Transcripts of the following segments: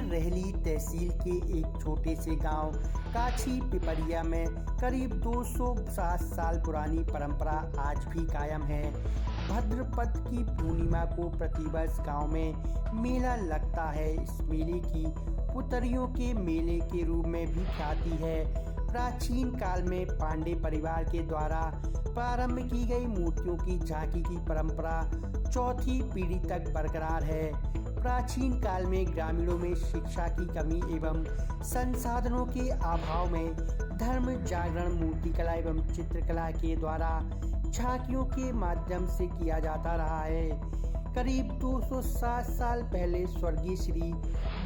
रहली तहसील के एक छोटे से गांव काछी पिपरिया में करीब 260 साल पुरानी परंपरा आज भी कायम है। भाद्रपद की पूर्णिमा को प्रतिवर्ष गांव में मेला लगता है। इस मेले की पुतरियों के मेले के रूप में भी ख्याति है। प्राचीन काल में पांडे परिवार के द्वारा प्रारंभ की गई मूर्तियों की झांकी की परंपरा चौथी पीढ़ी तक बरकरार है। प्राचीन काल में ग्रामीणों में शिक्षा की कमी एवं संसाधनों के अभाव में धर्म जागरण मूर्तिकला एवं चित्रकला के द्वारा झांकियों के माध्यम से किया जाता रहा है। करीब 260 साल पहले स्वर्गीय श्री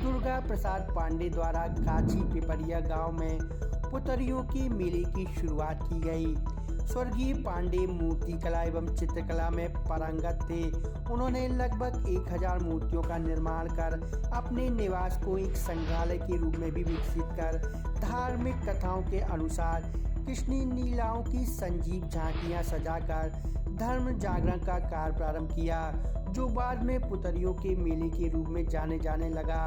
दुर्गा प्रसाद पांडे द्वारा काछी पिपरिया गांव में पुतरियों के मेले की शुरुआत की गई। स्वर्गीय पांडे मूर्तिकला एवं चित्रकला में पारंगत थे। उन्होंने लगभग 1000 मूर्तियों का निर्माण कर अपने निवास को एक संग्रहालय के रूप में भी विकसित कर धार्मिक कथाओं के अनुसार कृष्ण लीलाओं की संजीव झांकियां सजाकर धर्म जागरण का कार्य प्रारंभ किया, जो बाद में पुतरियों के मेले के रूप में जाने लगा।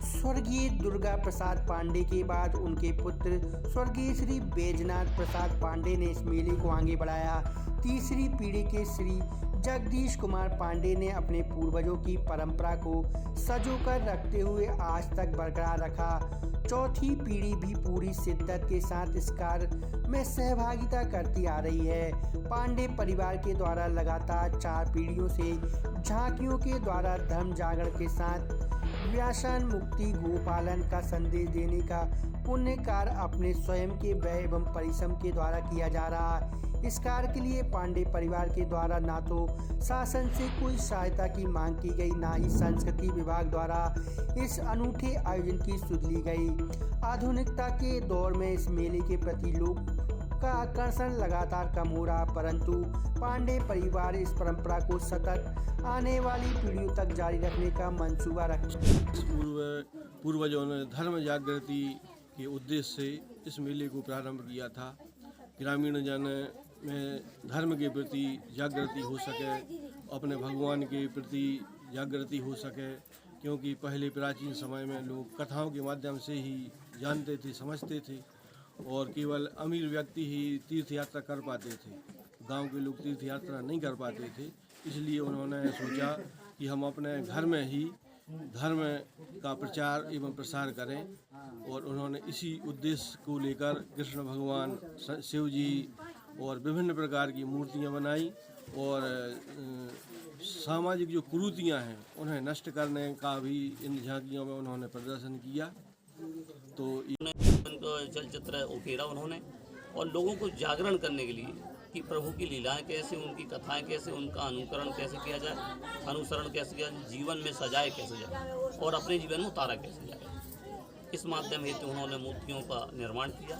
स्वर्गीय दुर्गा प्रसाद पांडे के बाद उनके पुत्र स्वर्गीय श्री बैजनाथ प्रसाद पांडे ने इस मेले को आगे बढ़ाया। तीसरी पीढ़ी के श्री जगदीश कुमार पांडे ने अपने पूर्वजों की परंपरा को संजोकर रखते हुए आज तक बरकरार रखा। चौथी पीढ़ी भी पूरी शिद्दत के साथ इस कार्य में सहभागिता करती आ रही है। पांडे परिवार के द्वारा लगातार 4 पीढ़ियों से झांकियों के द्वारा धर्म जागरण के साथ व्यसन मुक्ति गोपालन का संदेश देने का पुण्य कार्य अपने स्वयं के व्यय एवं परिश्रम के द्वारा किया जा रहा है। इस कार्य के लिए पांडे परिवार के द्वारा ना तो शासन से कोई सहायता की मांग की गई, ना ही संस्कृति विभाग द्वारा इस अनूठे आयोजन की सुध ली गई। आधुनिकता के दौर में इस मेले के प्रति लोग का आकर्षण लगातार कम हो रहा, परंतु पांडे परिवार इस परंपरा को सतत आने वाली पीढ़ियों तक जारी रखने का मंसूबा रखते। पूर्वजों ने धर्म जागृति के उद्देश्य से इस मेले को प्रारंभ किया था। ग्रामीण जन में धर्म के प्रति जागृति हो सके, अपने भगवान के प्रति जागृति हो सके, क्योंकि पहले प्राचीन समय में लोग कथाओं के माध्यम से ही जानते थे, समझते थे और केवल अमीर व्यक्ति ही तीर्थ यात्रा कर पाते थे। गांव के लोग तीर्थ यात्रा नहीं कर पाते थे, इसलिए उन्होंने सोचा कि हम अपने घर में ही धर्म का प्रचार एवं प्रसार करें और उन्होंने इसी उद्देश्य को लेकर कृष्ण भगवान, शिव जी और विभिन्न प्रकार की मूर्तियां बनाई और सामाजिक जो कुरीतियां हैं उन्हें नष्ट करने का भी इन झांकियों में उन्होंने प्रदर्शन किया। तो उनको चलचित्र उकेरा उन्होंने और लोगों को जागरण करने के लिए कि प्रभु की लीलाएं कैसे, उनकी कथाएं कैसे, उनका अनुकरण कैसे किया जाए, अनुसरण कैसे किया जाए, जीवन में सजाए कैसे जाए और अपने जीवन में उतारा कैसे जाए। इस माध्यम हेतु उन्होंने मूर्तियों का निर्माण किया,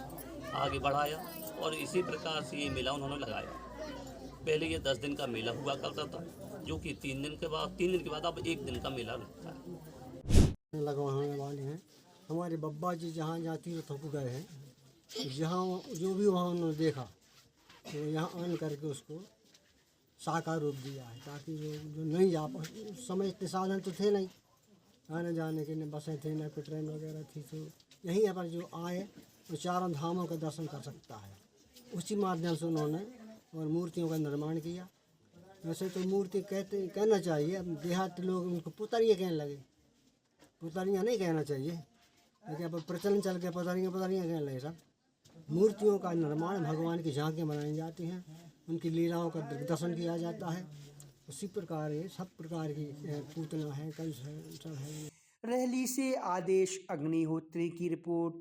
आगे बढ़ाया और इसी प्रकार से ये मेला उन्होंने लगाया। पहले ये 10 दिन का मेला हुआ करता था, जो कि 3 दिन के बाद अब 1 दिन का मेला लगता है। लगवाने वाले हैं हमारे बब्बा जी जहाँ तीर्थों को गए हैं, जहाँ जो भी वहाँ उन्होंने देखा तो यहाँ आन करके उसको साकार रूप दिया है, ताकि जो नहीं जा समय इतने साधन तो थे नहीं, आने जाने के न बसें थी, न कोई ट्रेन वगैरह थी, तो यहीं पर जो आए वो चारों धामों का दर्शन कर सकता है। उसी माध्यम से उन्होंने और मूर्तियों का निर्माण किया। वैसे तो मूर्ति कहना चाहिए, देहात लोग उनको पुतरियाँ कहने लगे, पुतरियाँ नहीं कहना चाहिए, लेकिन अब प्रचलन चल के पुतरियाँ कहने लगे। सब मूर्तियों का निर्माण, भगवान की झांकियाँ बनाई जाती हैं, उनकी लीलाओं का दर्शन किया जाता है। उसी प्रकार ये सब प्रकार की पुतला है, कंस है, सब है। रहली से आदेश अग्निहोत्री की रिपोर्ट।